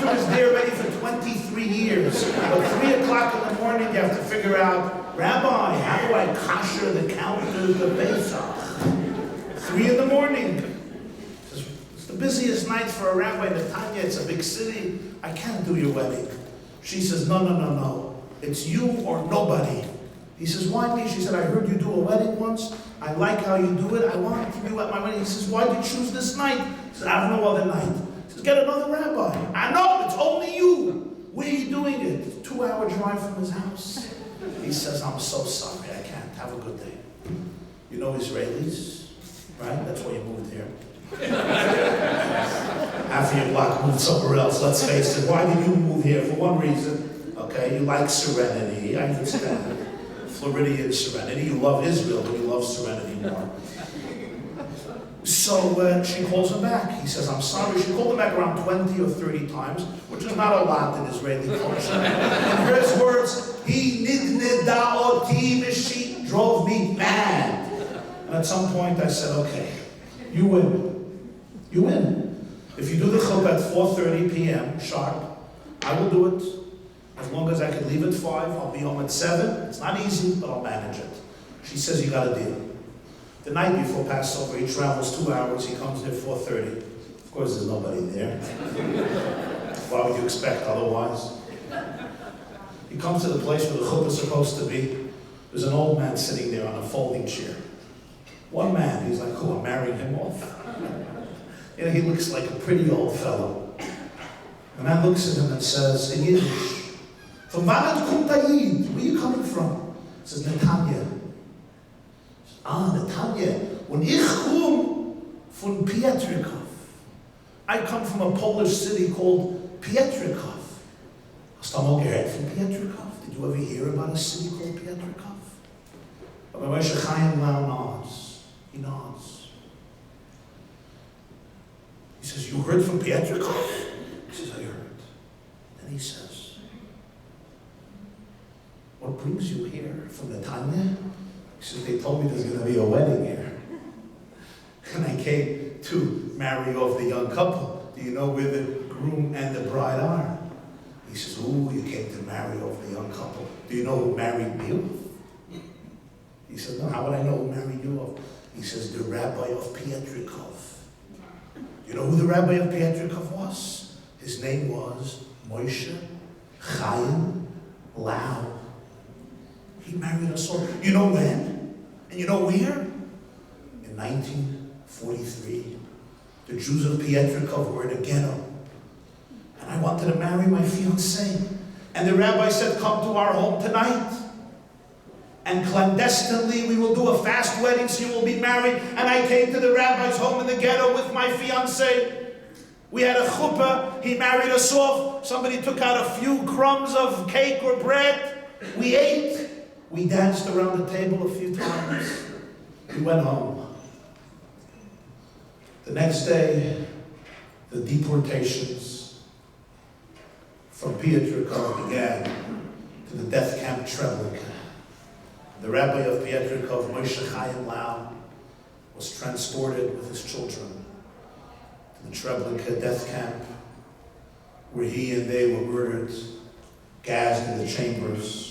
doctor was there already for 23 years. But 3 o'clock in the morning, you have to figure out, Rabbi, how do I kasher the counters, the Pesach? 3 in the morning. It's the busiest night for a rabbi in Netanya. It's a big city. I can't do your wedding. She says, no. It's you or nobody. He says, why me? She said, I heard you do a wedding once. I like how you do it. I want to do at my wedding. He says, why did you choose this night? He said, I have no other night. He says, get another rabbi. I know, it's only you. Where are you doing it? It's a 2-hour drive from his house. He says, I'm so sorry, I can't. Have a good day. You know Israelis, right? That's why you moved here. Half of your block moved somewhere else, let's face it. Why did you move here? For one reason. Okay, you like serenity, I understand. Floridian serenity. You love Israel, but you love serenity more. So she calls him back. He says, I'm sorry. She called him back around 20 or 30 times, which is not a lot in Israeli culture. In her words, he she drove me mad. And at some point I said, okay, you win. You win. If you do the chuppah at 4:30 p.m. sharp, I will do it. As long as I can leave at 5, I'll be home at 7. It's not easy, but I'll manage it. She says, you got a deal. The night before Passover, he travels 2 hours. He comes there 4:30. Of course, there's nobody there. Why would you expect otherwise? He comes to the place where the chuppah is supposed to be. There's an old man sitting there on a folding chair. One man, he's like, oh, I'm marrying him off. You know, he looks like a pretty old fellow. The man looks at him and says, in Yiddish, from Where are you coming from? He says, Netanya. Netanya. When ich komme von Pietrikov. I come from a Polish city called Pietrikov. Hast du mal gehört von Pietrikov? Did you ever hear about a city called Pietrikov? But Moshe Chaim now nods. He nods. He says, you heard from Pietrikov? He says, I heard. Then he says, what brings you here from Netanya? He says, they told me there's going to be a wedding here. And I came to marry off the young couple. Do you know where the groom and the bride are? He says, ooh, you came to marry off the young couple. Do you know who married me off? He says, no, how would I know who married you off? He says, the rabbi of Pietrikov. You know who the rabbi of Pietrikov was? His name was Moshe Chaim Lau. He married us all. You know when? And you know where? In 1943. The Jews of Pietrikov were in a ghetto. And I wanted to marry my fiancée. And the rabbi said, come to our home tonight. And clandestinely, we will do a fast wedding, so you will be married. And I came to the rabbi's home in the ghetto with my fiancée. We had a chuppah. He married us off. Somebody took out a few crumbs of cake or bread. We ate. We danced around the table a few times. We went home. The next day, the deportations from Pietrikov began to the death camp Treblinka. The rabbi of Pietrikov, Moshe Chaim Lau, was transported with his children to the Treblinka death camp, where he and they were murdered, gassed in the chambers.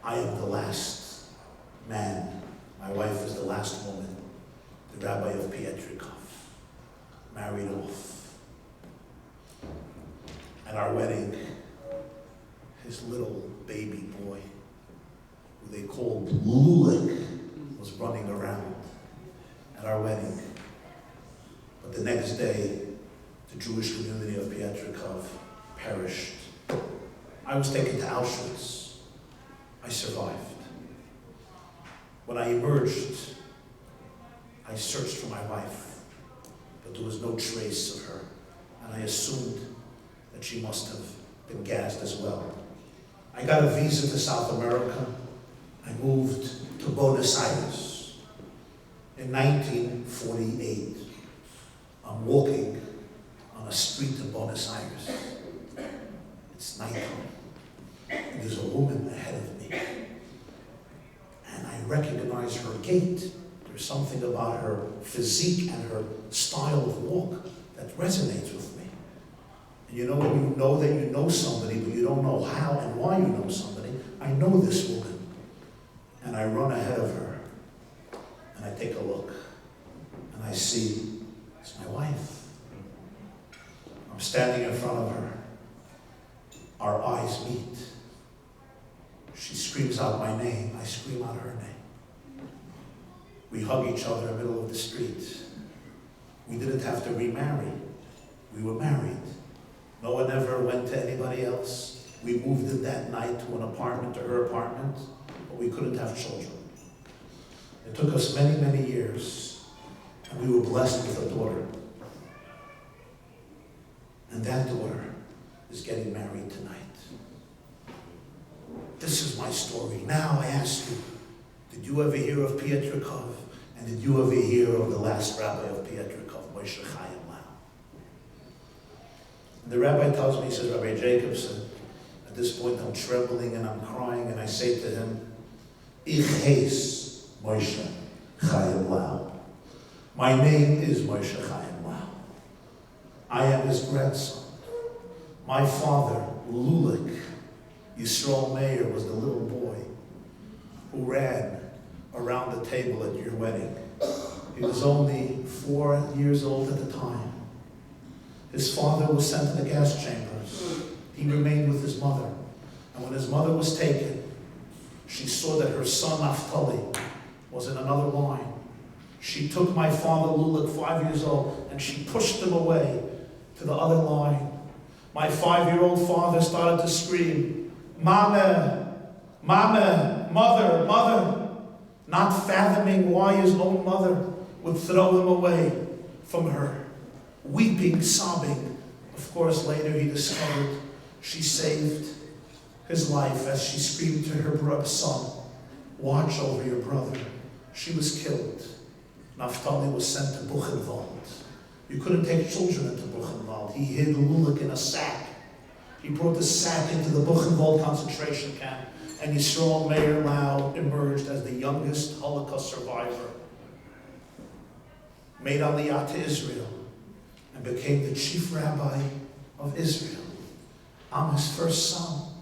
I am the last man. My wife is the last woman. The rabbi of Pietrikov, married off. At our wedding, his little baby boy, who they called Lulik, was running around at our wedding. But the next day, the Jewish community of Pietrikov perished. I was taken to Auschwitz. I survived. When I emerged, I searched for my wife, but there was no trace of her, and I assumed that she must have been gassed as well. I got a visa to South America. I moved to Buenos Aires in 1948. I'm walking on a street in Buenos Aires. It's nighttime. There's a woman ahead of me. And I recognize her gait. There's something about her physique and her style of walk that resonates with me. And you know when you know that you know somebody, but you don't know how and why you know somebody? I know this woman. And I run ahead of her. And I take a look. And I see it's my wife. I'm standing in front of her. Our eyes meet. She screams out my name. I scream out her name. We hug each other in the middle of the street. We didn't have to remarry. We were married. No one ever went to anybody else. We moved in that night to an apartment, to her apartment, but we couldn't have children. It took us many, many years, and we were blessed with a daughter. And that daughter is getting married tonight. This is my story. Now I ask you, did you ever hear of Pietrikov? And did you ever hear of the last rabbi of Pietrikov, Moshe Chaim Lau? And the rabbi tells me, he says, Rabbi Jacobson, at this point I'm trembling and I'm crying, and I say to him, Ich heiss Moshe Chaim Lau. My name is Moshe Chaim Lau. I am his grandson. My father, Lulik, Yisrael Meir, was the little boy who ran around the table at your wedding. He was only 4 years old at the time. His father was sent to the gas chambers. He remained with his mother. And when his mother was taken, she saw that her son Naftali was in another line. She took my father Lulik, 5 years old, and she pushed him away to the other line. My 5-year-old father started to scream, Mama, Mama, Mother, Mother, not fathoming why his own mother would throw him away from her, weeping, sobbing. Of course, later he discovered she saved his life as she screamed to her son, watch over your brother. She was killed. Naftali was sent to Buchenwald. You couldn't take children into Buchenwald. He hid Lulik in a sack. He brought the sack into the Buchenwald concentration camp, and Yisrael Meir Lau emerged as the youngest Holocaust survivor, made Aliyah to Israel, and became the chief rabbi of Israel. I'm his first son,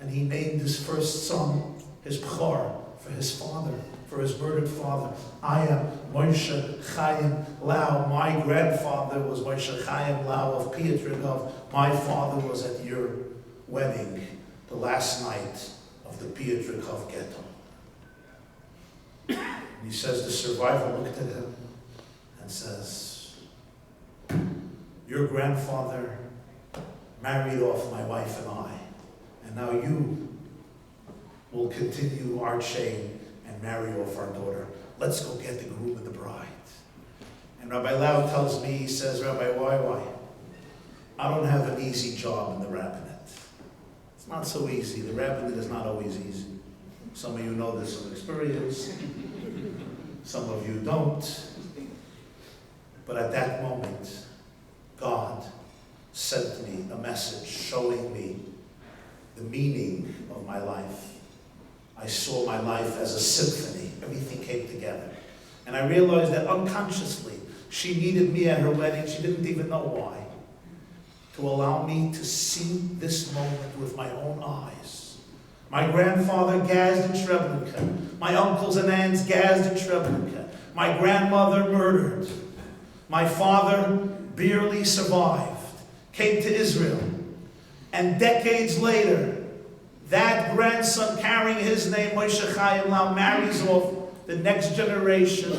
and he named his first son his Bchor, for his father, for his murdered father. I am Moshe Chaim Lau. My grandfather was Moshe Chaim Lau of Pietrikov. My father was at your wedding, the last night of the Pietrikov ghetto. And he says, the survivor looked at him and says, your grandfather married off my wife and I, and now you will continue our chain and marry off our daughter. Let's go get the groom and the bride. And Rabbi Lau tells me, he says, Rabbi, why? I don't have an easy job in the rabbinate. It's not so easy. The rabbinate is not always easy. Some of you know this from experience. Some of you don't. But at that moment, God sent me a message showing me the meaning of my life. I saw my life as a symphony. Everything came together. And I realized that unconsciously, she needed me at her wedding. She didn't even know why. To allow me to see this moment with my own eyes. My grandfather gassed in Treblinka. My uncles and aunts gassed in Treblinka. My grandmother murdered. My father barely survived. Came to Israel. And decades later, that grandson carrying his name, Moshe Chaim Lau, marries off the next generation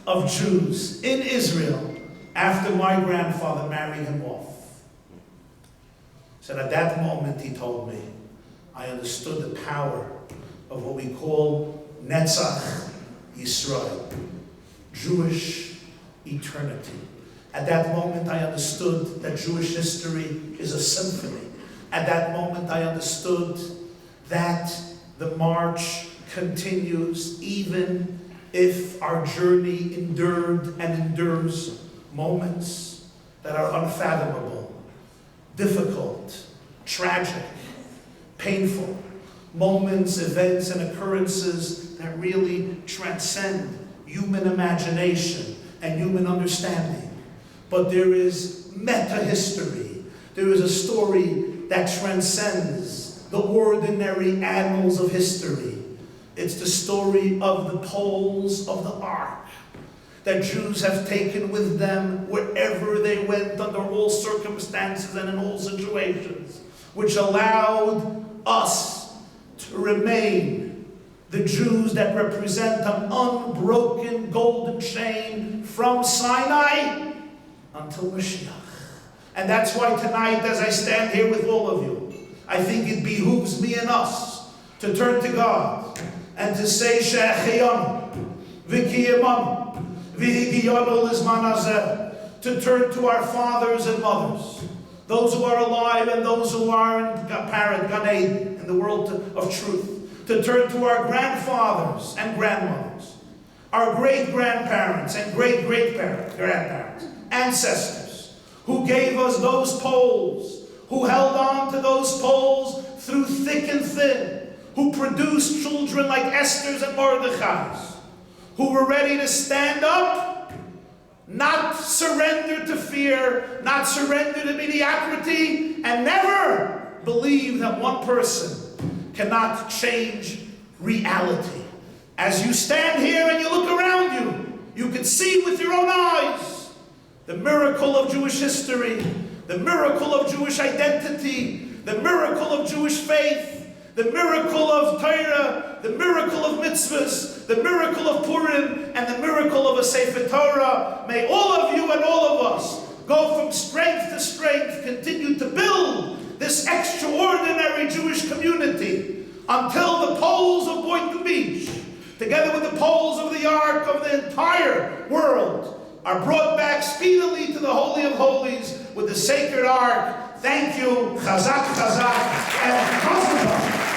of Jews in Israel after my grandfather married him off. Said at that moment, he told me, I understood the power of what we call Netzach Yisrael, Jewish eternity. At that moment, I understood that Jewish history is a symphony. At that moment, I understood that the march continues even if our journey endured and endures moments that are unfathomable, difficult, tragic, painful, moments, events, and occurrences that really transcend human imagination and human understanding. but there is meta-history. There is a story that transcends the ordinary annals of history. It's the story of the poles of the ark that Jews have taken with them wherever they went under all circumstances and in all situations, which allowed us to remain the Jews that represent an unbroken golden chain from Sinai until Mashiach. And that's why tonight, as I stand here with all of you, I think it behooves me and us to turn to God and to say, She'echiyanu, v'kiyamanu, v'higiyanu lizman hazeh, to turn to our fathers and mothers, those who are alive and those who are in Gan Eden, in the world of truth, to turn to our grandfathers and grandmothers, our great-grandparents and great-great-grandparents, ancestors, who gave us those poles, who held on to those poles through thick and thin, who produced children like Esther's and Mordechai's, who were ready to stand up, not surrender to fear, not surrender to mediocrity, and never believe that one person cannot change reality. As you stand here and you look around you, you can see with your own eyes the miracle of Jewish history, the miracle of Jewish identity, the miracle of Jewish faith, the miracle of Torah, the miracle of mitzvahs, the miracle of Purim, and the miracle of a Sefer Torah. May all of you and all of us go from strength to strength, continue to build this extraordinary Jewish community until the poles of Boynton Beach, together with the poles of the Ark of the entire world, are brought back speedily to the Holy of Holies with the sacred Ark. Thank you, Chazak, Chazak, and Chazak.